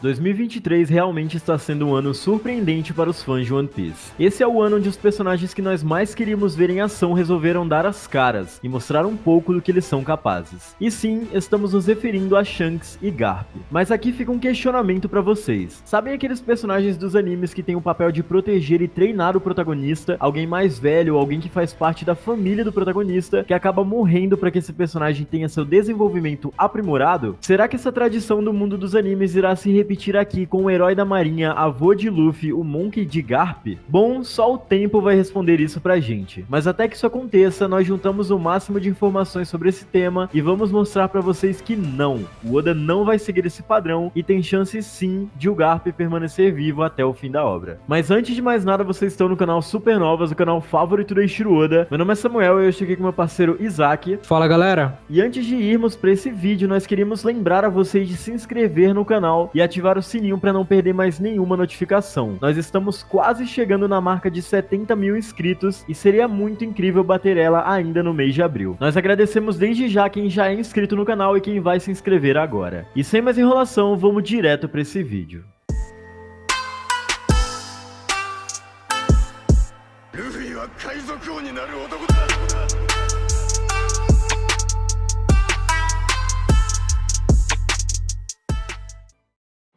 2023 realmente está sendo um ano surpreendente para os fãs de One Piece. Esse é o ano onde os personagens que nós mais queríamos ver em ação resolveram dar as caras e mostrar um pouco do que eles são capazes. E sim, estamos nos referindo a Shanks e Garp. Mas aqui fica um questionamento para vocês. Sabem aqueles personagens dos animes que têm o papel de proteger e treinar o protagonista, alguém mais velho ou alguém que faz parte da família do protagonista, que acaba morrendo para que esse personagem tenha seu desenvolvimento aprimorado? Será que essa tradição do mundo dos animes irá se repetir aqui com o herói da marinha, avô de Luffy, o Monkey D. Garp? Bom, só o tempo vai responder isso pra gente. Mas até que isso aconteça, nós juntamos o máximo de informações sobre esse tema e vamos mostrar pra vocês que não, o Oda não vai seguir esse padrão e tem chance sim de o Garp permanecer vivo até o fim da obra. Mas antes de mais nada, vocês estão no canal Supernovas, o canal favorito do Eiichiro Oda. Meu nome é Samuel e eu estou aqui com meu parceiro Isaac. Fala, galera! E antes de irmos pra esse vídeo, nós queríamos lembrar a vocês de se inscrever no canal e ativar o sininho para não perder mais nenhuma notificação. Nós estamos quase chegando na marca de 70 mil inscritos e seria muito incrível bater ela ainda no mês de abril. Nós agradecemos desde já quem já é inscrito no canal e quem vai se inscrever agora. E sem mais enrolação, vamos direto para esse vídeo.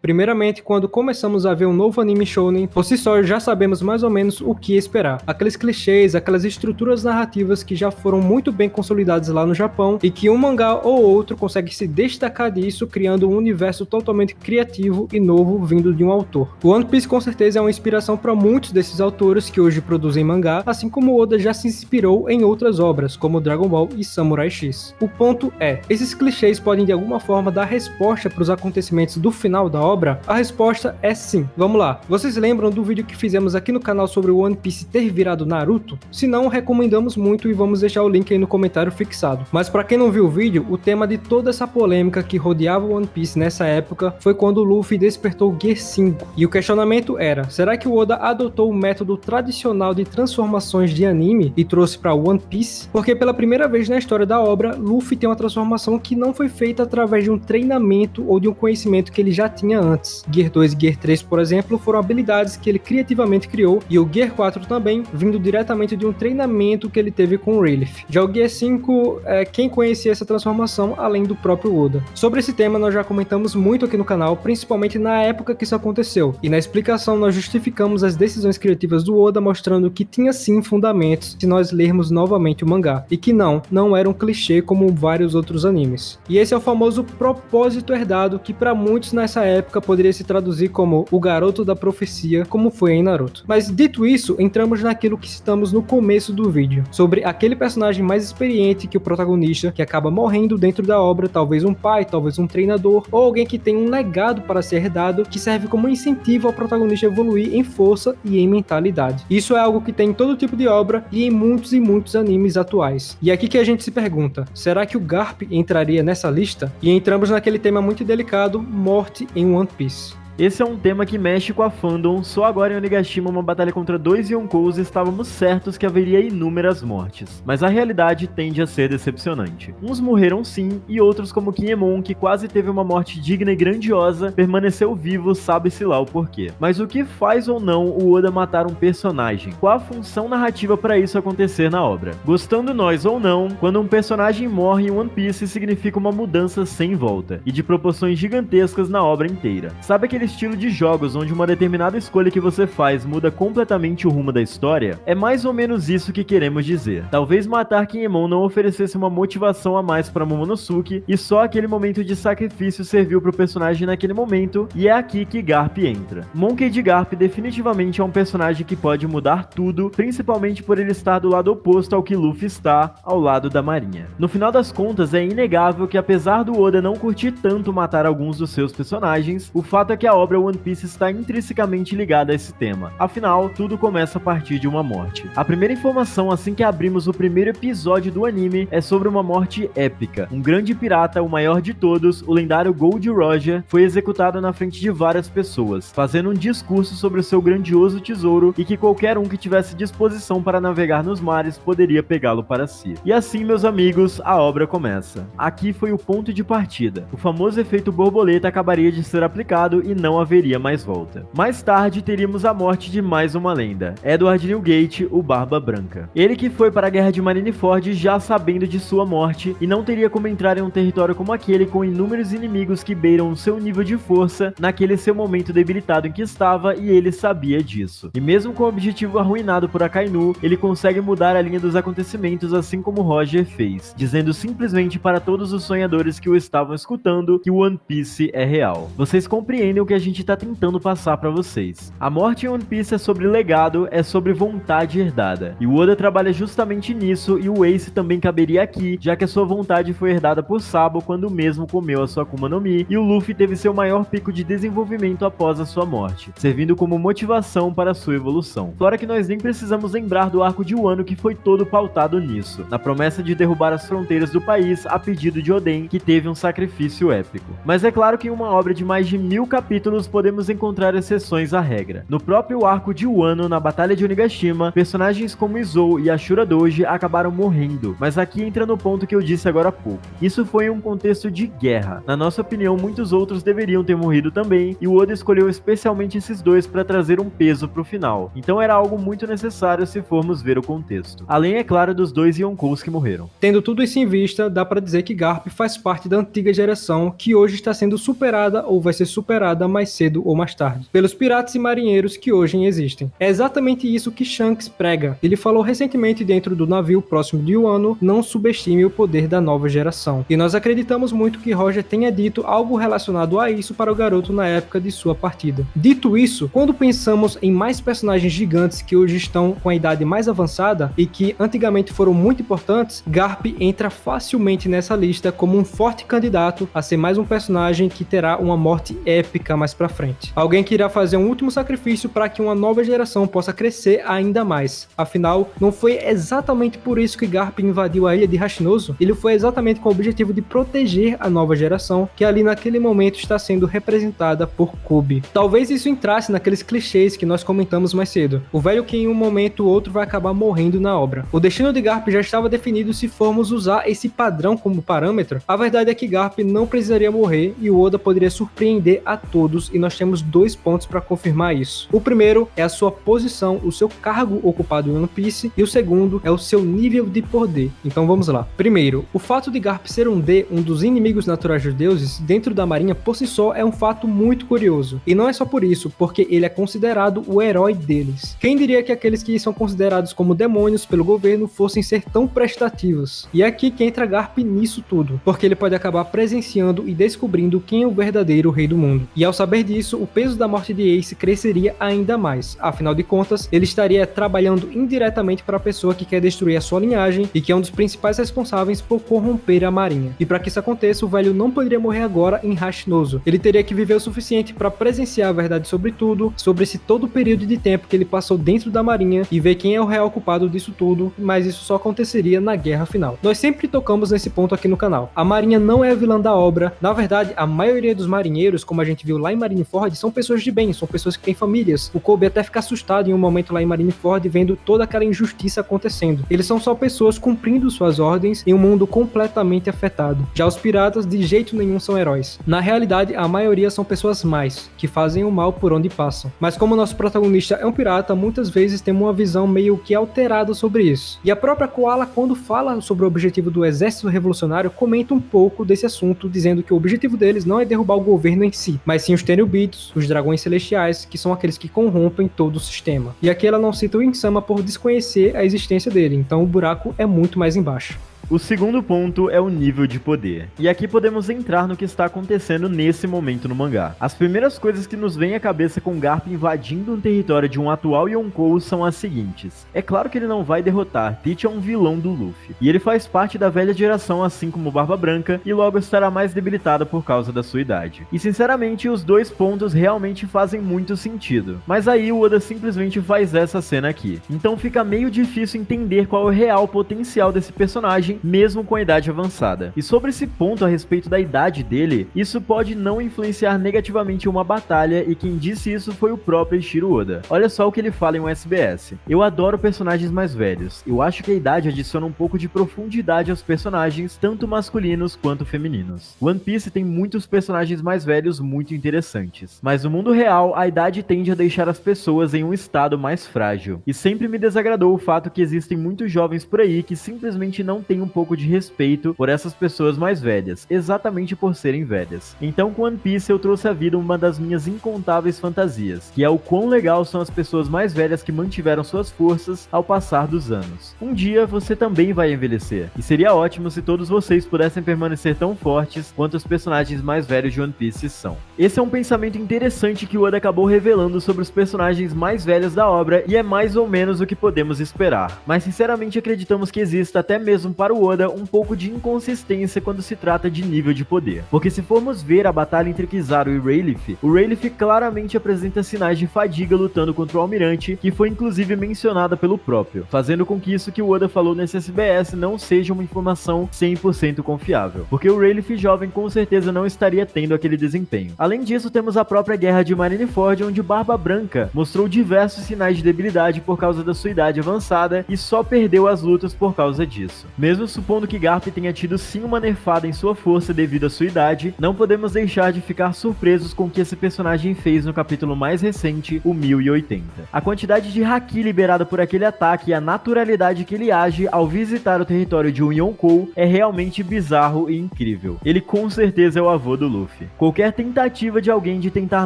Primeiramente, quando começamos a ver um novo anime shounen, por si só já sabemos mais ou menos o que esperar. Aqueles clichês, aquelas estruturas narrativas que já foram muito bem consolidadas lá no Japão e que um mangá ou outro consegue se destacar disso, criando um universo totalmente criativo e novo vindo de um autor. O One Piece com certeza é uma inspiração para muitos desses autores que hoje produzem mangá, assim como Oda já se inspirou em outras obras, como Dragon Ball e Samurai X. O ponto é, esses clichês podem de alguma forma dar resposta para os acontecimentos do final da obra? A resposta é sim. Vamos lá. Vocês lembram do vídeo que fizemos aqui no canal sobre o One Piece ter virado Naruto? Se não, recomendamos muito e vamos deixar o link aí no comentário fixado. Mas para quem não viu o vídeo, o tema de toda essa polêmica que rodeava o One Piece nessa época foi quando o Luffy despertou o Gear 5. E o questionamento era, será que o Oda adotou o método tradicional de transformações de anime e trouxe para One Piece? Porque pela primeira vez na história da obra, Luffy tem uma transformação que não foi feita através de um treinamento ou de um conhecimento que ele já tinha antes. Gear 2 e Gear 3, por exemplo, foram habilidades que ele criativamente criou, e o Gear 4 também, vindo diretamente de um treinamento que ele teve com o Rayleigh. Já o Gear 5 é quem conhecia essa transformação, além do próprio Oda. Sobre esse tema nós já comentamos muito aqui no canal, principalmente na época que isso aconteceu, e na explicação nós justificamos as decisões criativas do Oda, mostrando que tinha sim fundamentos se nós lermos novamente o mangá, e que não era um clichê como vários outros animes. E esse é o famoso propósito herdado, que para muitos nessa época poderia se traduzir como o garoto da profecia, como foi em Naruto. Mas dito isso, entramos naquilo que citamos no começo do vídeo, sobre aquele personagem mais experiente que o protagonista, que acaba morrendo dentro da obra, talvez um pai, talvez um treinador, ou alguém que tem um legado para ser herdado, que serve como incentivo ao protagonista evoluir em força e em mentalidade. Isso é algo que tem em todo tipo de obra e em muitos e muitos animes atuais. E é aqui que a gente se pergunta, será que o Garp entraria nessa lista? E entramos naquele tema muito delicado, morte em One Piece. Esse é um tema que mexe com a fandom. Só agora em Onigashima, uma batalha contra dois Yonkous, estávamos certos que haveria inúmeras mortes. Mas a realidade tende a ser decepcionante. Uns morreram sim, e outros como Kinemon, que quase teve uma morte digna e grandiosa, permaneceu vivo, sabe-se lá o porquê. Mas o que faz ou não o Oda matar um personagem? Qual a função narrativa para isso acontecer na obra? Gostando nós ou não, quando um personagem morre em One Piece, significa uma mudança sem volta, e de proporções gigantescas na obra inteira. Sabe aquele estilo de jogos onde uma determinada escolha que você faz muda completamente o rumo da história? É mais ou menos isso que queremos dizer. Talvez matar Kinemon não oferecesse uma motivação a mais para Momonosuke, e só aquele momento de sacrifício serviu para o personagem naquele momento, e é aqui que Garp entra. Monkey D. Garp definitivamente é um personagem que pode mudar tudo, principalmente por ele estar do lado oposto ao que Luffy está, ao lado da marinha. No final das contas, é inegável que apesar do Oda não curtir tanto matar alguns dos seus personagens, o fato é que a obra One Piece está intrinsecamente ligada a esse tema. Afinal, tudo começa a partir de uma morte. A primeira informação assim que abrimos o primeiro episódio do anime é sobre uma morte épica. Um grande pirata, o maior de todos, o lendário Gold Roger, foi executado na frente de várias pessoas, fazendo um discurso sobre o seu grandioso tesouro e que qualquer um que tivesse disposição para navegar nos mares poderia pegá-lo para si. E assim, meus amigos, a obra começa. Aqui foi o ponto de partida. O famoso efeito borboleta acabaria de ser aplicado e não haveria mais volta. Mais tarde teríamos a morte de mais uma lenda, Edward Newgate, o Barba Branca. Ele que foi para a Guerra de Marineford já sabendo de sua morte e não teria como entrar em um território como aquele com inúmeros inimigos que beiram o seu nível de força naquele seu momento debilitado em que estava, e ele sabia disso. E mesmo com o objetivo arruinado por Akainu, ele consegue mudar a linha dos acontecimentos assim como Roger fez, dizendo simplesmente para todos os sonhadores que o estavam escutando que o One Piece é real. Vocês compreendem o que a gente tá tentando passar para vocês. A morte em One Piece é sobre legado, é sobre vontade herdada. E o Oda trabalha justamente nisso, e o Ace também caberia aqui, já que a sua vontade foi herdada por Sabo quando o mesmo comeu a sua Akuma no Mi, e o Luffy teve seu maior pico de desenvolvimento após a sua morte, servindo como motivação para sua evolução. Fora que nós nem precisamos lembrar do arco de Wano, que foi todo pautado nisso, na promessa de derrubar as fronteiras do país a pedido de Oden, que teve um sacrifício épico. Mas é claro que em uma obra de mais de 1000 capítulos podemos encontrar exceções à regra. No próprio arco de Wano, na Batalha de Onigashima, personagens como Izou e Ashura Doji acabaram morrendo, mas aqui entra no ponto que eu disse agora há pouco. Isso foi em um contexto de guerra. Na nossa opinião, muitos outros deveriam ter morrido também, e o Oda escolheu especialmente esses dois para trazer um peso pro final. Então era algo muito necessário se formos ver o contexto. Além, é claro, dos dois Yonkous que morreram. Tendo tudo isso em vista, dá pra dizer que Garp faz parte da antiga geração que hoje está sendo superada ou vai ser superada mais cedo ou mais tarde, pelos piratas e marinheiros que hoje existem. É exatamente isso que Shanks prega. Ele falou recentemente dentro do navio próximo de Wano: não subestime o poder da nova geração. E nós acreditamos muito que Roger tenha dito algo relacionado a isso para o garoto na época de sua partida. Dito isso, quando pensamos em mais personagens gigantes que hoje estão com a idade mais avançada e que antigamente foram muito importantes, Garp entra facilmente nessa lista como um forte candidato a ser mais um personagem que terá uma morte épica mais pra frente. Alguém que irá fazer um último sacrifício para que uma nova geração possa crescer ainda mais. Afinal, não foi exatamente por isso que Garp invadiu a ilha de Hashinozu? Ele foi exatamente com o objetivo de proteger a nova geração, que ali naquele momento está sendo representada por Kobe. Talvez isso entrasse naqueles clichês que nós comentamos mais cedo. O velho que em um momento ou outro vai acabar morrendo na obra. O destino de Garp já estava definido se formos usar esse padrão como parâmetro. A verdade é que Garp não precisaria morrer e o Oda poderia surpreender a todos, e nós temos dois pontos para confirmar isso. O primeiro é a sua posição, o seu cargo ocupado em One Piece, e o segundo é o seu nível de poder. Então vamos lá. Primeiro, o fato de Garp ser um D, um dos inimigos naturais dos deuses, dentro da marinha por si só é um fato muito curioso. E não é só por isso, porque ele é considerado o herói deles. Quem diria que aqueles que são considerados como demônios pelo governo fossem ser tão prestativos? E é aqui que entra Garp nisso tudo, porque ele pode acabar presenciando e descobrindo quem é o verdadeiro rei do mundo. E ao saber disso, o peso da morte de Ace cresceria ainda mais. Afinal de contas, ele estaria trabalhando indiretamente para a pessoa que quer destruir a sua linhagem e que é um dos principais responsáveis por corromper a marinha. E para que isso aconteça, o velho não poderia morrer agora em Hashinozu. Ele teria que viver o suficiente para presenciar a verdade sobre tudo, sobre esse todo o período de tempo que ele passou dentro da marinha, e ver quem é o real culpado disso tudo, mas isso só aconteceria na guerra final. Nós sempre tocamos nesse ponto aqui no canal. A marinha não é a vilã da obra. Na verdade, a maioria dos marinheiros, como a gente viu lá em Marineford, são pessoas de bem, são pessoas que têm famílias. O Kobe até fica assustado em um momento lá em Marineford vendo toda aquela injustiça acontecendo. Eles são só pessoas cumprindo suas ordens em um mundo completamente afetado. Já os piratas de jeito nenhum são heróis. Na realidade, a maioria são pessoas más, que fazem o mal por onde passam. Mas como nosso protagonista é um pirata, muitas vezes temos uma visão meio que alterada sobre isso. E a própria Koala, quando fala sobre o objetivo do exército revolucionário, comenta um pouco desse assunto, dizendo que o objetivo deles não é derrubar o governo em si, mas sim os Tenryubitos, os dragões celestiais, que são aqueles que corrompem todo o sistema. E aqui ela não cita o Insama por desconhecer a existência dele, então o buraco é muito mais embaixo. O segundo ponto é o nível de poder. E aqui podemos entrar no que está acontecendo nesse momento no mangá. As primeiras coisas que nos vêm à cabeça com Garp invadindo um território de um atual Yonkou são as seguintes. É claro que ele não vai derrotar, Teach é um vilão do Luffy. E ele faz parte da velha geração, assim como Barba Branca, e logo estará mais debilitado por causa da sua idade. E sinceramente, os dois pontos realmente fazem muito sentido. Mas aí o Oda simplesmente faz essa cena aqui. Então fica meio difícil entender qual é o real potencial desse personagem personagem, mesmo com a idade avançada. E sobre esse ponto a respeito da idade dele, isso pode não influenciar negativamente uma batalha, e quem disse isso foi o próprio Eiichiro Oda. Olha só o que ele fala em um SBS. Eu adoro personagens mais velhos. Eu acho que a idade adiciona um pouco de profundidade aos personagens, tanto masculinos quanto femininos. One Piece tem muitos personagens mais velhos muito interessantes, mas no mundo real, a idade tende a deixar as pessoas em um estado mais frágil. E sempre me desagradou o fato que existem muitos jovens por aí que simplesmente não têm um pouco de respeito por essas pessoas mais velhas, exatamente por serem velhas. Então com One Piece eu trouxe à vida uma das minhas incontáveis fantasias, que é o quão legal são as pessoas mais velhas que mantiveram suas forças ao passar dos anos. Um dia você também vai envelhecer, e seria ótimo se todos vocês pudessem permanecer tão fortes quanto os personagens mais velhos de One Piece são. Esse é um pensamento interessante que o Oda acabou revelando sobre os personagens mais velhos da obra, e é mais ou menos o que podemos esperar. Mas sinceramente acreditamos que exista, até mesmo para o Oda, um pouco de inconsistência quando se trata de nível de poder. Porque se formos ver a batalha entre Kizaru e Rayleigh, o Rayleigh claramente apresenta sinais de fadiga lutando contra o Almirante, que foi inclusive mencionada pelo próprio, fazendo com que isso que o Oda falou nesse SBS não seja uma informação 100% confiável, porque o Rayleigh jovem com certeza não estaria tendo aquele desempenho. Além disso, temos a própria guerra de Marineford, onde Barba Branca mostrou diversos sinais de debilidade por causa da sua idade avançada e só perdeu as lutas por causa disso. Mesmo supondo que Garp tenha tido sim uma nerfada em sua força devido à sua idade, não podemos deixar de ficar surpresos com o que esse personagem fez no capítulo mais recente, o 1080. A quantidade de haki liberada por aquele ataque e a naturalidade que ele age ao visitar o território de um Yonkou é realmente bizarro e incrível. Ele com certeza é o avô do Luffy. Qualquer tentativa de alguém de tentar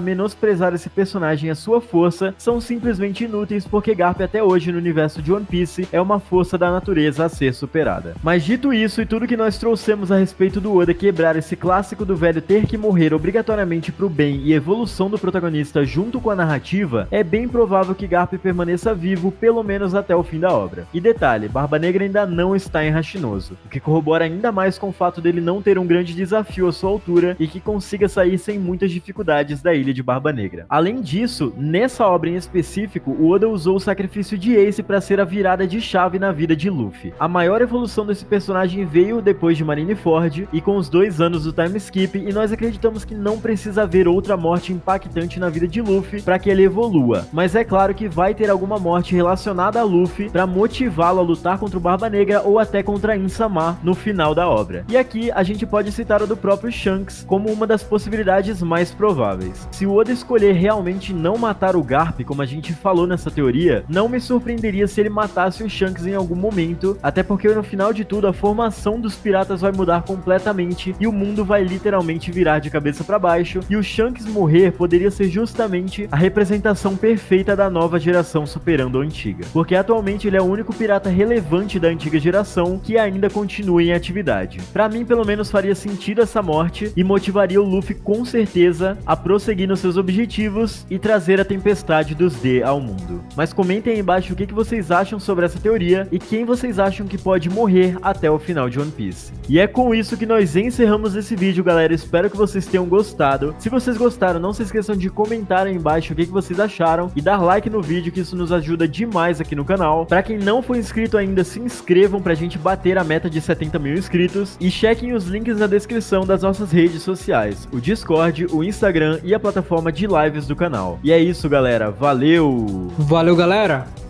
menosprezar esse personagem e a sua força são simplesmente inúteis, porque Garp até hoje no universo de One Piece é uma força da natureza a ser superada. Mas dito isso e tudo que nós trouxemos a respeito do Oda quebrar esse clássico do velho ter que morrer obrigatoriamente pro bem e evolução do protagonista junto com a narrativa, é bem provável que Garp permaneça vivo pelo menos até o fim da obra. E detalhe, Barba Negra ainda não está em Hashinozo, o que corrobora ainda mais com o fato dele não ter um grande desafio à sua altura e que consiga sair sem muitas dificuldades da ilha de Barba Negra. Além disso, nessa obra em específico, o Oda usou o sacrifício de Ace para ser a virada de chave na vida de Luffy. A maior evolução desse personagem veio depois de Marineford e com os 2 anos do time skip, e nós acreditamos que não precisa haver outra morte impactante na vida de Luffy para que ele evolua, mas é claro que vai ter alguma morte relacionada a Luffy para motivá-lo a lutar contra o Barba Negra ou até contra Insama no final da obra. E aqui a gente pode citar a do próprio Shanks como uma das possibilidades mais prováveis. Se o Oda escolher realmente não matar o Garp, como a gente falou nessa teoria, não me surpreenderia se ele matasse o Shanks em algum momento, até porque no final de tudo a formação dos piratas vai mudar completamente e o mundo vai literalmente virar de cabeça para baixo, e o Shanks morrer poderia ser justamente a representação perfeita da nova geração superando a antiga, porque atualmente ele é o único pirata relevante da antiga geração que ainda continua em atividade. Pra mim, pelo menos, faria sentido essa morte e motivaria o Luffy com certeza a prosseguir nos seus objetivos e trazer a tempestade dos D ao mundo. Mas comentem aí embaixo o que vocês acham sobre essa teoria e quem vocês acham que pode morrer até o final de One Piece. E é com isso que nós encerramos esse vídeo, galera. Espero que vocês tenham gostado. Se vocês gostaram, não se esqueçam de comentar aí embaixo o que vocês acharam e dar like no vídeo, que isso nos ajuda demais aqui no canal. Pra quem não for inscrito ainda, se inscrevam pra gente bater a meta de 70 mil inscritos e chequem os links na descrição das nossas redes sociais, o Discord, o Instagram e a plataforma de lives do canal. E é isso, galera. Valeu! Valeu, galera!